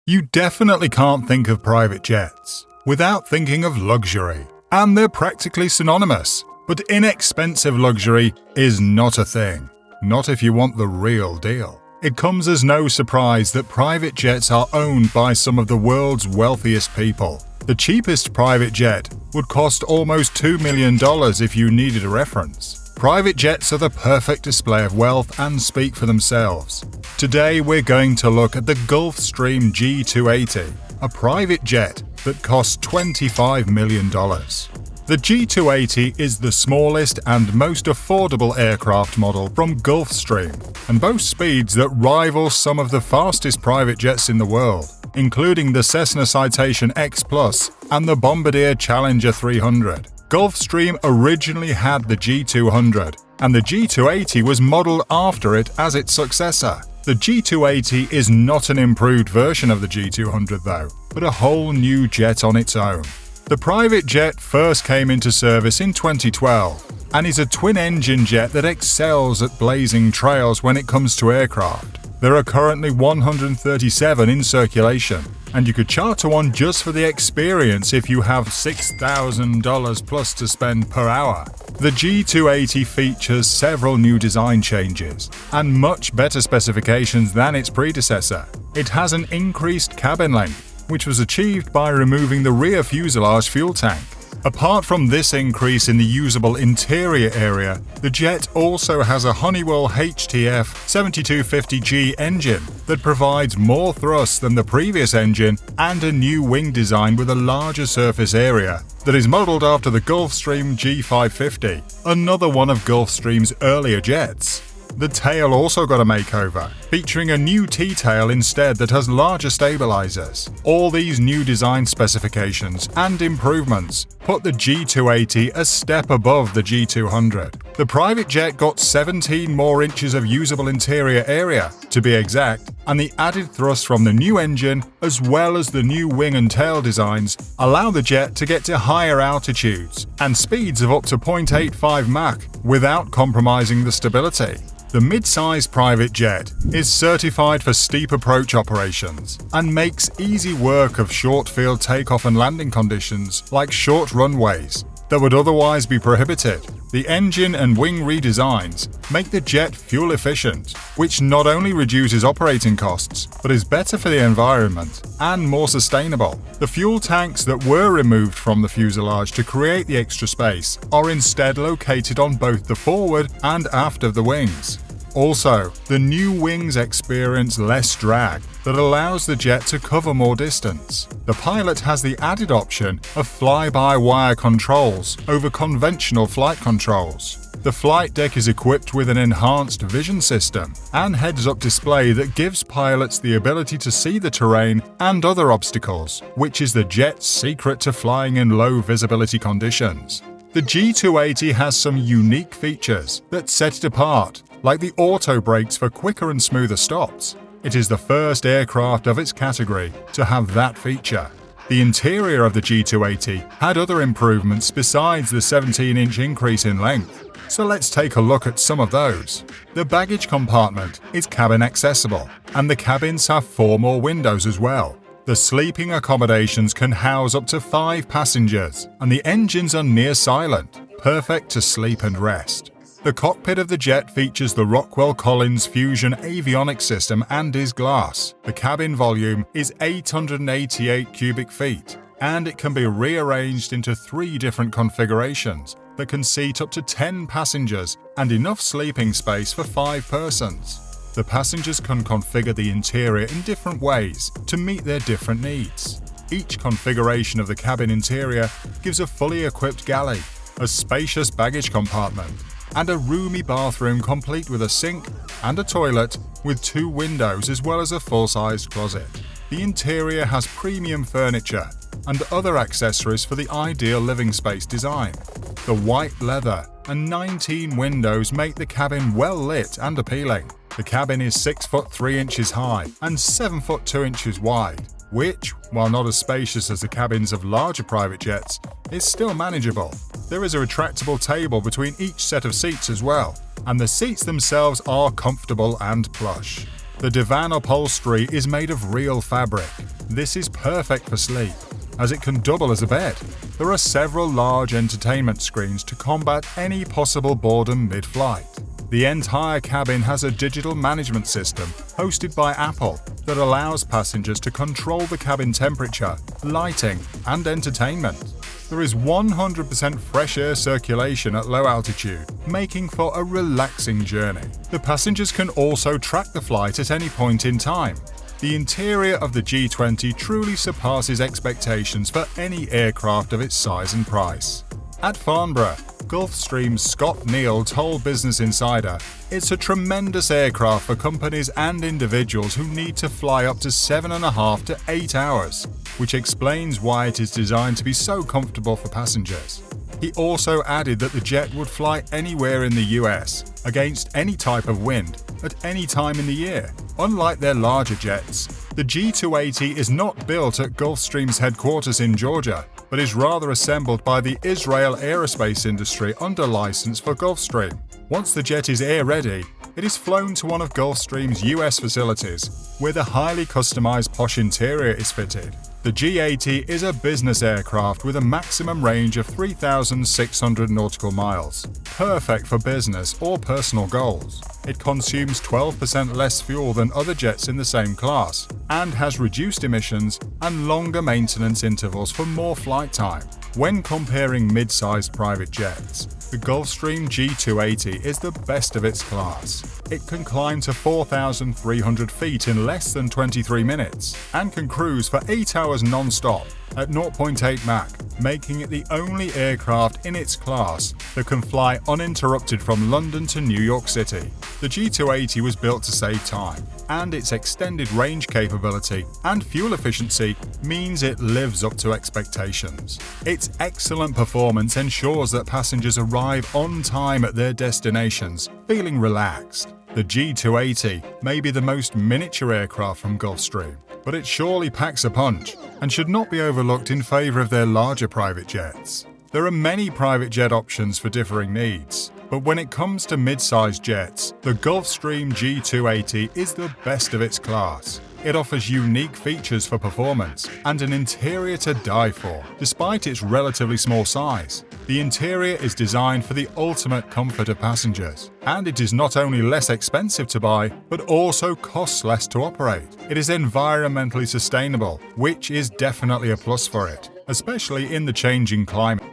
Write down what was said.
You definitely can't think of private jets without thinking of luxury, and they're practically synonymous. But inexpensive luxury is not a thing. Not if you want the real deal. It comes as no surprise that private jets are owned by some of the world's wealthiest people. The cheapest private jet would cost almost $2 million if you needed a reference. Private jets are the perfect display of wealth and speak for themselves. Today we're going to look at the Gulfstream G280, a private jet that costs $25 million. The G280 is the smallest and most affordable aircraft model from Gulfstream and boasts speeds that rival some of the fastest private jets in the world, including the Cessna Citation X Plus and the Bombardier Challenger 300. Gulfstream originally had the G200, and the G280 was modeled after it as its successor. The G280 is not an improved version of the G200 though, but a whole new jet on its own. The private jet first came into service in 2012 and is a twin-engine jet that excels at blazing trails when it comes to aircraft. There are currently 137 in circulation, and you could charter one just for the experience if you have $6,000 plus to spend per hour. The G280 features several new design changes and much better specifications than its predecessor. It has an increased cabin length, which was achieved by removing the rear fuselage fuel tank. Apart from this increase in the usable interior area, the jet also has a Honeywell HTF 7250G engine that provides more thrust than the previous engine and a new wing design with a larger surface area that is modeled after the Gulfstream G550, another one of Gulfstream's earlier jets. The tail also got a makeover, featuring a new T-tail instead that has larger stabilizers. All these new design specifications and improvements put the G280 a step above the G200. The private jet got 17 more inches of usable interior area, to be exact, and the added thrust from the new engine, as well as the new wing and tail designs, allow the jet to get to higher altitudes and speeds of up to 0.85 Mach without compromising the stability. The mid-size private jet is certified for steep approach operations and makes easy work of short field takeoff and landing conditions like short runways that would otherwise be prohibited. The engine and wing redesigns make the jet fuel efficient, which not only reduces operating costs, but is better for the environment and more sustainable. The fuel tanks that were removed from the fuselage to create the extra space are instead located on both the forward and aft of the wings. Also, the new wings experience less drag that allows the jet to cover more distance. The pilot has the added option of fly-by-wire controls over conventional flight controls. The flight deck is equipped with an enhanced vision system and heads-up display that gives pilots the ability to see the terrain and other obstacles, which is the jet's secret to flying in low visibility conditions. The G280 has some unique features that set it apart, like the auto brakes for quicker and smoother stops. It is the first aircraft of its category to have that feature. The interior of the G280 had other improvements besides the 17-inch increase in length, so let's take a look at some of those. The baggage compartment is cabin accessible, and the cabins have 4 more windows as well. The sleeping accommodations can house up to 5 passengers, and the engines are near silent, perfect to sleep and rest. The cockpit of the jet features the Rockwell Collins Fusion avionics system and is glass. The cabin volume is 888 cubic feet, and it can be rearranged into 3 different configurations that can seat up to 10 passengers and enough sleeping space for 5 persons. The passengers can configure the interior in different ways to meet their different needs. Each configuration of the cabin interior gives a fully equipped galley, a spacious baggage compartment, and a roomy bathroom complete with a sink and a toilet with 2 windows as well as a full-sized closet. The interior has premium furniture and other accessories for the ideal living space design. The white leather and 19 windows make the cabin well lit and appealing. The cabin is 6 foot 3 inches high and 7 foot 2 inches wide, which, while not as spacious as the cabins of larger private jets, is still manageable. There is a retractable table between each set of seats as well, and the seats themselves are comfortable and plush. The divan upholstery is made of real fabric, This is perfect for sleep, as it can double as a bed. There are several large entertainment screens to combat any possible boredom mid-flight. The entire cabin has a digital management system hosted by Apple that allows passengers to control the cabin temperature, lighting, and entertainment. There is 100% fresh air circulation at low altitude, making for a relaxing journey. The passengers can also track the flight at any point in time. The interior of the G20 truly surpasses expectations for any aircraft of its size and price. At Farnborough, Gulfstream's Scott Neal told Business Insider, "It's a tremendous aircraft for companies and individuals who need to fly up to 7.5 to 8 hours, which explains why it is designed to be so comfortable for passengers." He also added that the jet would fly anywhere in the US, against any type of wind, at any time in the year. Unlike their larger jets, the G280 is not built at Gulfstream's headquarters in Georgia, but is rather assembled by the Israel aerospace industry under license for Gulfstream. Once the jet is air-ready, it is flown to one of Gulfstream's US facilities, where the highly customized posh interior is fitted. The G80 is a business aircraft with a maximum range of 3,600 nautical miles, perfect for business or personal goals. It consumes 12% less fuel than other jets in the same class, and has reduced emissions and longer maintenance intervals for more flight time. When comparing mid-sized private jets, the Gulfstream G280 is the best of its class. It can climb to 4,300 feet in less than 23 minutes, and can cruise for 8 hours non-stop at 0.8 Mach, making it the only aircraft in its class that can fly uninterrupted from London to New York City. The G280 was built to save time, and its extended range capability and fuel efficiency means it lives up to expectations. Its excellent performance ensures that passengers arrive on time at their destinations, feeling relaxed. The G280 may be the most miniature aircraft from Gulfstream, but it surely packs a punch and should not be overlooked in favour of their larger private jets. There are many private jet options for differing needs, but when it comes to mid-sized jets, the Gulfstream G280 is the best of its class. It offers unique features for performance and an interior to die for, despite its relatively small size. The interior is designed for the ultimate comfort of passengers, and it is not only less expensive to buy, but also costs less to operate. It is environmentally sustainable, which is definitely a plus for it, especially in the changing climate.